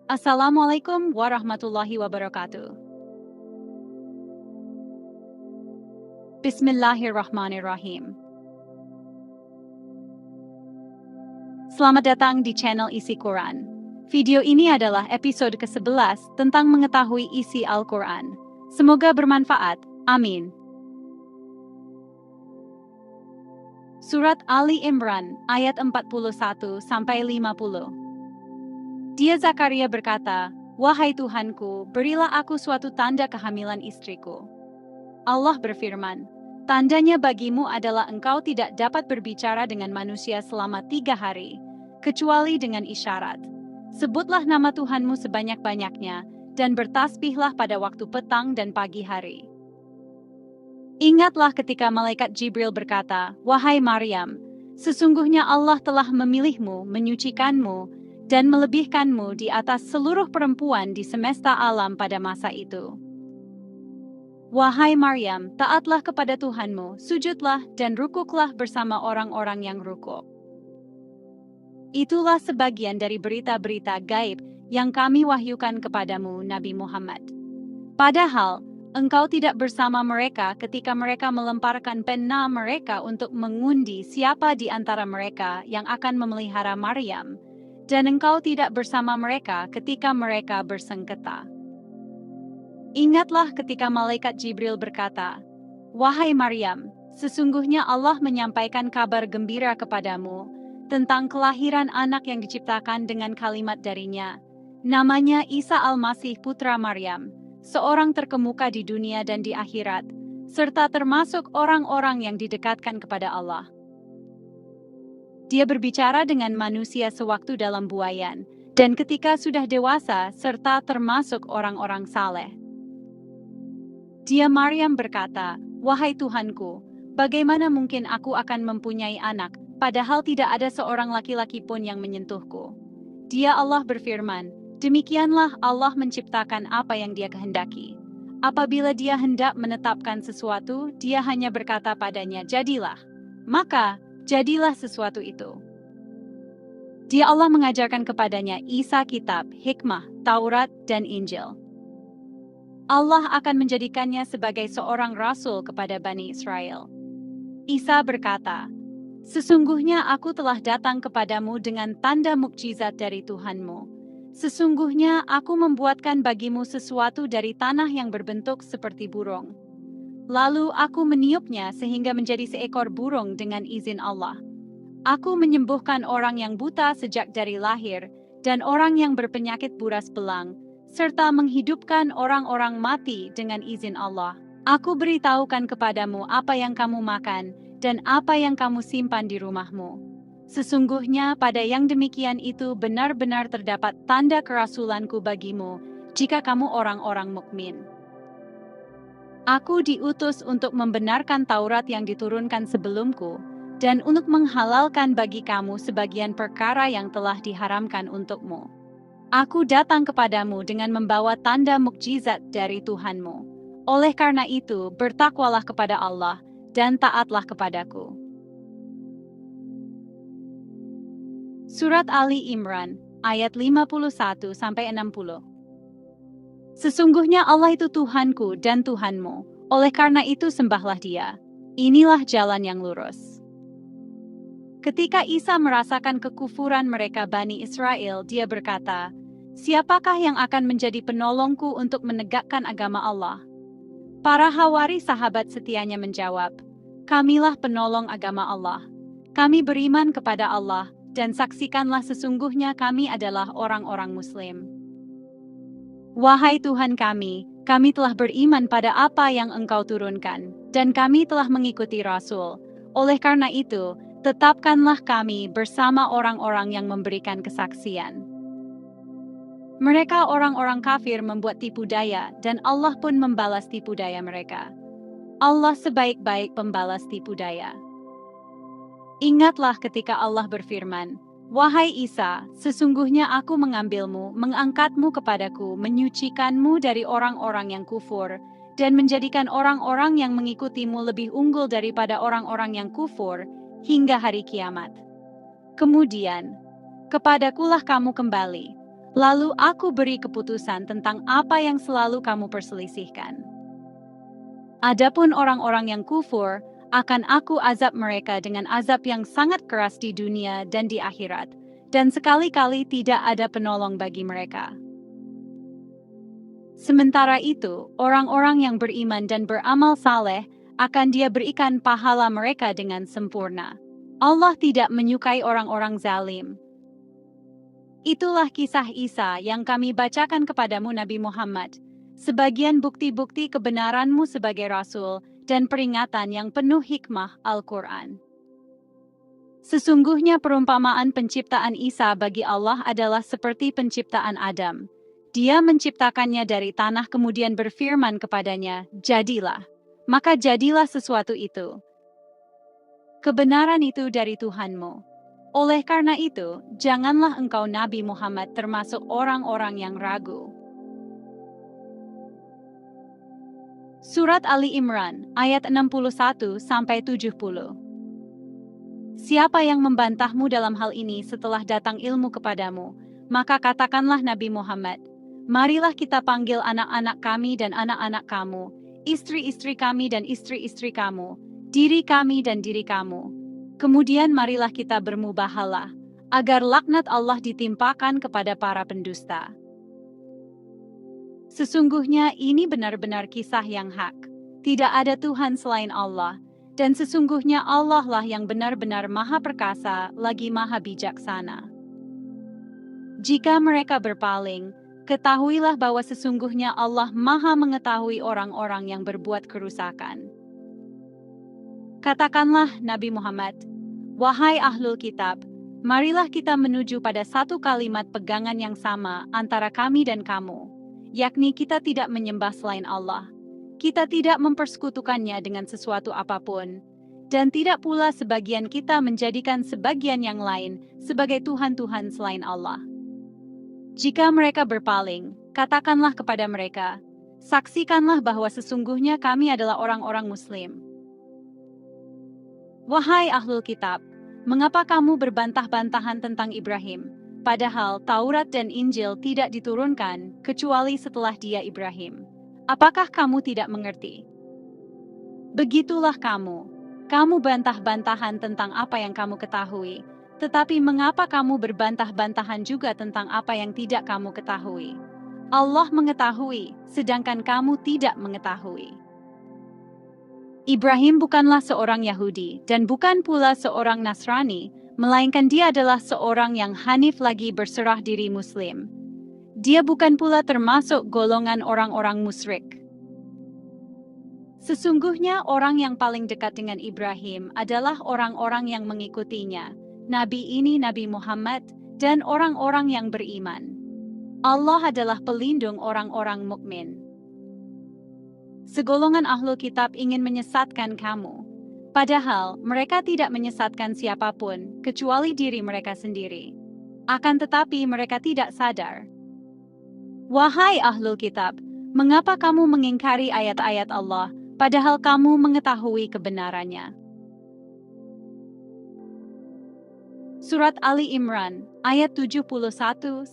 Assalamualaikum warahmatullahi wabarakatuh. Bismillahirrahmanirrahim. Selamat datang di channel Isi Quran. Video ini adalah episode ke-11 tentang mengetahui isi Al-Quran. Semoga bermanfaat. Amin. Surat Ali Imran, ayat 41-50. Dia Zakaria berkata, "Wahai Tuhanku, berilah aku suatu tanda kehamilan istriku." Allah berfirman, "Tandanya bagimu adalah engkau tidak dapat berbicara dengan manusia selama 3 hari, kecuali dengan isyarat. Sebutlah nama Tuhanmu sebanyak-banyaknya, dan bertasbihlah pada waktu petang dan pagi hari." Ingatlah ketika malaikat Jibril berkata, "Wahai Maryam, sesungguhnya Allah telah memilihmu, menyucikanmu, dan melebihkanmu di atas seluruh perempuan di semesta alam pada masa itu. Wahai Maryam, taatlah kepada Tuhanmu, sujudlah dan rukuklah bersama orang-orang yang rukuk." Itulah sebagian dari berita-berita gaib yang kami wahyukan kepadamu, Nabi Muhammad. Padahal, engkau tidak bersama mereka ketika mereka melemparkan pena mereka untuk mengundi siapa di antara mereka yang akan memelihara Maryam, dan engkau tidak bersama mereka ketika mereka bersengketa. Ingatlah ketika malaikat Jibril berkata, "Wahai Maryam, sesungguhnya Allah menyampaikan kabar gembira kepadamu tentang kelahiran anak yang diciptakan dengan kalimat darinya. Namanya Isa Al-Masih putra Maryam, seorang terkemuka di dunia dan di akhirat, serta termasuk orang-orang yang didekatkan kepada Allah. Dia berbicara dengan manusia sewaktu dalam buayan, dan ketika sudah dewasa serta termasuk orang-orang saleh." Dia Maryam berkata, "Wahai Tuhanku, bagaimana mungkin aku akan mempunyai anak, padahal tidak ada seorang laki-laki pun yang menyentuhku?" Dia Allah berfirman, "Demikianlah Allah menciptakan apa yang Dia kehendaki. Apabila Dia hendak menetapkan sesuatu, Dia hanya berkata padanya, 'Jadilah.' Maka, jadilah sesuatu itu." Dia Allah mengajarkan kepadanya Isa kitab, hikmah, Taurat, dan Injil. Allah akan menjadikannya sebagai seorang rasul kepada Bani Israel. Isa berkata, "Sesungguhnya aku telah datang kepadamu dengan tanda mukjizat dari Tuhanmu. Sesungguhnya aku membuatkan bagimu sesuatu dari tanah yang berbentuk seperti burung. Lalu aku meniupnya sehingga menjadi seekor burung dengan izin Allah. Aku menyembuhkan orang yang buta sejak dari lahir, dan orang yang berpenyakit buras belang, serta menghidupkan orang-orang mati dengan izin Allah. Aku beritahukan kepadamu apa yang kamu makan dan apa yang kamu simpan di rumahmu. Sesungguhnya pada yang demikian itu benar-benar terdapat tanda kerasulanku bagimu jika kamu orang-orang mukmin. Aku diutus untuk membenarkan Taurat yang diturunkan sebelumku, dan untuk menghalalkan bagi kamu sebagian perkara yang telah diharamkan untukmu. Aku datang kepadamu dengan membawa tanda mukjizat dari Tuhanmu. Oleh karena itu, bertakwalah kepada Allah dan taatlah kepadaku." Surat Ali Imran, ayat 51-60. Sesungguhnya Allah itu Tuhanku dan Tuhanmu, oleh karena itu sembahlah Dia. Inilah jalan yang lurus. Ketika Isa merasakan kekufuran mereka Bani Israel, dia berkata, "Siapakah yang akan menjadi penolongku untuk menegakkan agama Allah?" Para Hawari sahabat setianya menjawab, "Kamilah penolong agama Allah. Kami beriman kepada Allah, dan saksikanlah sesungguhnya kami adalah orang-orang Muslim." Wahai Tuhan kami telah beriman pada apa yang Engkau turunkan, dan kami telah mengikuti Rasul. Oleh karena itu, tetapkanlah kami bersama orang-orang yang memberikan kesaksian. Mereka orang-orang kafir membuat tipu daya, dan Allah pun membalas tipu daya mereka. Allah sebaik-baik pembalas tipu daya. Ingatlah ketika Allah berfirman, "Wahai Isa, sesungguhnya aku mengambilmu, mengangkatmu kepadaku, menyucikanmu dari orang-orang yang kufur, dan menjadikan orang-orang yang mengikutimu lebih unggul daripada orang-orang yang kufur, hingga hari kiamat. Kemudian, kepadakulah kamu kembali. Lalu aku beri keputusan tentang apa yang selalu kamu perselisihkan. Adapun orang-orang yang kufur, akan aku azab mereka dengan azab yang sangat keras di dunia dan di akhirat, dan sekali-kali tidak ada penolong bagi mereka. Sementara itu, orang-orang yang beriman dan beramal saleh, akan Dia berikan pahala mereka dengan sempurna. Allah tidak menyukai orang-orang zalim. Itulah kisah Isa yang kami bacakan kepadamu Nabi Muhammad, sebagian bukti-bukti kebenaranmu sebagai Rasul dan peringatan yang penuh hikmah Al-Quran. Sesungguhnya perumpamaan penciptaan Isa bagi Allah adalah seperti penciptaan Adam. Dia menciptakannya dari tanah kemudian berfirman kepadanya, "Jadilah." Maka jadilah sesuatu itu. Kebenaran itu dari Tuhanmu. Oleh karena itu, janganlah engkau Nabi Muhammad termasuk orang-orang yang ragu. Surat Ali Imran, ayat 61-70. Siapa yang membantahmu dalam hal ini setelah datang ilmu kepadamu, maka katakanlah Nabi Muhammad, marilah kita panggil anak-anak kami dan anak-anak kamu, istri-istri kami dan istri-istri kamu, diri kami dan diri kamu. Kemudian marilah kita bermubahalah, agar laknat Allah ditimpakan kepada para pendusta. Sesungguhnya ini benar-benar kisah yang hak. Tidak ada Tuhan selain Allah, dan sesungguhnya Allah lah yang benar-benar maha perkasa lagi maha bijaksana. Jika mereka berpaling, ketahuilah bahwa sesungguhnya Allah maha mengetahui orang-orang yang berbuat kerusakan. Katakanlah Nabi Muhammad, wahai ahlul kitab, marilah kita menuju pada satu kalimat pegangan yang sama antara kami dan kamu, yakni kita tidak menyembah selain Allah, kita tidak mempersekutukannya dengan sesuatu apapun, dan tidak pula sebagian kita menjadikan sebagian yang lain sebagai Tuhan-Tuhan selain Allah. Jika mereka berpaling, katakanlah kepada mereka, saksikanlah bahwa sesungguhnya kami adalah orang-orang Muslim. Wahai ahlul kitab, mengapa kamu berbantah-bantahan tentang Ibrahim, padahal Taurat dan Injil tidak diturunkan kecuali setelah dia Ibrahim? Apakah kamu tidak mengerti? Begitulah kamu bantah-bantahan tentang apa yang kamu ketahui, tetapi mengapa kamu berbantah-bantahan juga tentang apa yang tidak kamu ketahui? Allah mengetahui, sedangkan kamu tidak mengetahui. Ibrahim bukanlah seorang Yahudi dan bukan pula seorang Nasrani, melainkan dia adalah seorang yang hanif lagi berserah diri Muslim. Dia bukan pula termasuk golongan orang-orang musyrik. Sesungguhnya orang yang paling dekat dengan Ibrahim adalah orang-orang yang mengikutinya, Nabi ini Nabi Muhammad, dan orang-orang yang beriman. Allah adalah pelindung orang-orang mukmin. Segolongan ahlul kitab ingin menyesatkan kamu, padahal mereka tidak menyesatkan siapapun kecuali diri mereka sendiri. Akan tetapi mereka tidak sadar. Wahai ahlul kitab, mengapa kamu mengingkari ayat-ayat Allah, padahal kamu mengetahui kebenarannya? Surat Ali Imran, ayat 71-80.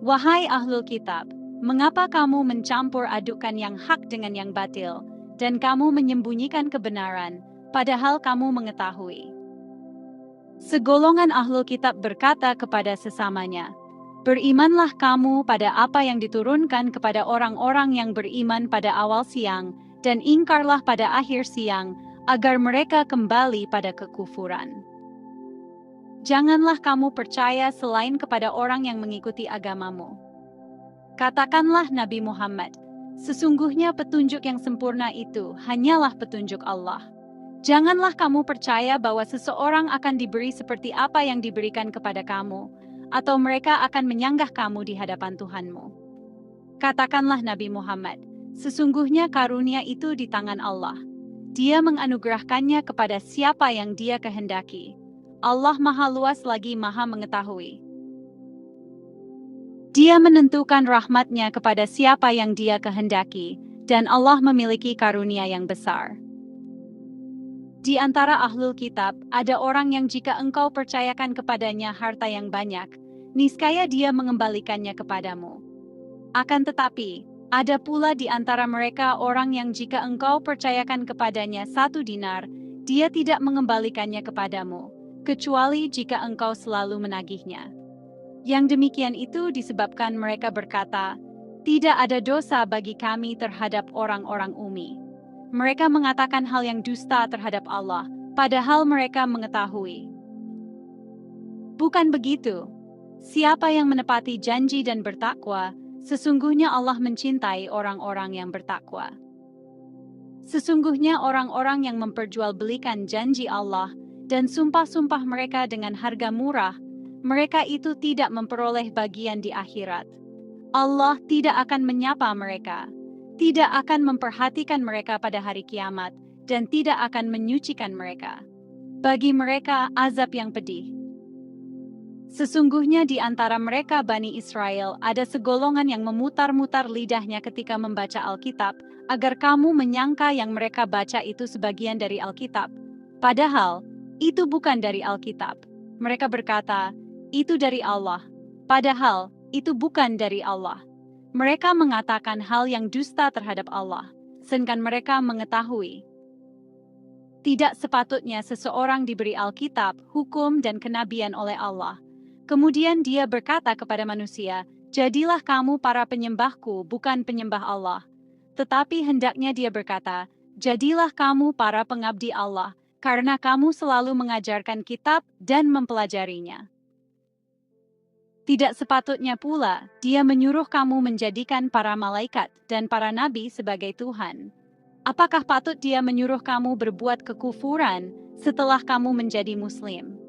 Wahai ahlul kitab, mengapa kamu mencampur adukan yang hak dengan yang batil, dan kamu menyembunyikan kebenaran, padahal kamu mengetahui? Segolongan ahlul kitab berkata kepada sesamanya, berimanlah kamu pada apa yang diturunkan kepada orang-orang yang beriman pada awal siang, dan ingkarlah pada akhir siang, agar mereka kembali pada kekufuran. Janganlah kamu percaya selain kepada orang yang mengikuti agamamu. Katakanlah Nabi Muhammad, sesungguhnya petunjuk yang sempurna itu hanyalah petunjuk Allah. Janganlah kamu percaya bahwa seseorang akan diberi seperti apa yang diberikan kepada kamu, atau mereka akan menyanggah kamu di hadapan Tuhanmu. Katakanlah Nabi Muhammad, sesungguhnya karunia itu di tangan Allah. Dia menganugerahkannya kepada siapa yang Dia kehendaki. Allah Maha Luas lagi Maha Mengetahui. Dia menentukan rahmat-Nya kepada siapa yang Dia kehendaki, dan Allah memiliki karunia yang besar. Di antara ahlul kitab, ada orang yang jika engkau percayakan kepadanya harta yang banyak, niscaya Dia mengembalikannya kepadamu. Akan tetapi, ada pula di antara mereka orang yang jika engkau percayakan kepadanya 1 dinar, dia tidak mengembalikannya kepadamu, kecuali jika engkau selalu menagihnya. Yang demikian itu disebabkan mereka berkata, "Tidak ada dosa bagi kami terhadap orang-orang Ummi." Mereka mengatakan hal yang dusta terhadap Allah, padahal mereka mengetahui. Bukan begitu. Siapa yang menepati janji dan bertakwa, sesungguhnya Allah mencintai orang-orang yang bertakwa. Sesungguhnya orang-orang yang memperjualbelikan janji Allah dan sumpah-sumpah mereka dengan harga murah, mereka itu tidak memperoleh bagian di akhirat. Allah tidak akan menyapa mereka, tidak akan memperhatikan mereka pada hari kiamat, dan tidak akan menyucikan mereka. Bagi mereka, azab yang pedih. Sesungguhnya di antara mereka Bani Israel ada segolongan yang memutar-mutar lidahnya ketika membaca Alkitab, agar kamu menyangka yang mereka baca itu sebagian dari Alkitab. Padahal, itu bukan dari Alkitab. Mereka berkata, itu dari Allah. Padahal, itu bukan dari Allah. Mereka mengatakan hal yang dusta terhadap Allah, sedangkan mereka mengetahui. Tidak sepatutnya seseorang diberi Alkitab, hukum, dan kenabian oleh Allah. Kemudian dia berkata kepada manusia, "Jadilah kamu para penyembahku, bukan penyembah Allah." Tetapi hendaknya dia berkata, "Jadilah kamu para pengabdi Allah, karena kamu selalu mengajarkan kitab dan mempelajarinya." Tidak sepatutnya pula dia menyuruh kamu menjadikan para malaikat dan para nabi sebagai Tuhan. Apakah patut dia menyuruh kamu berbuat kekufuran setelah kamu menjadi Muslim?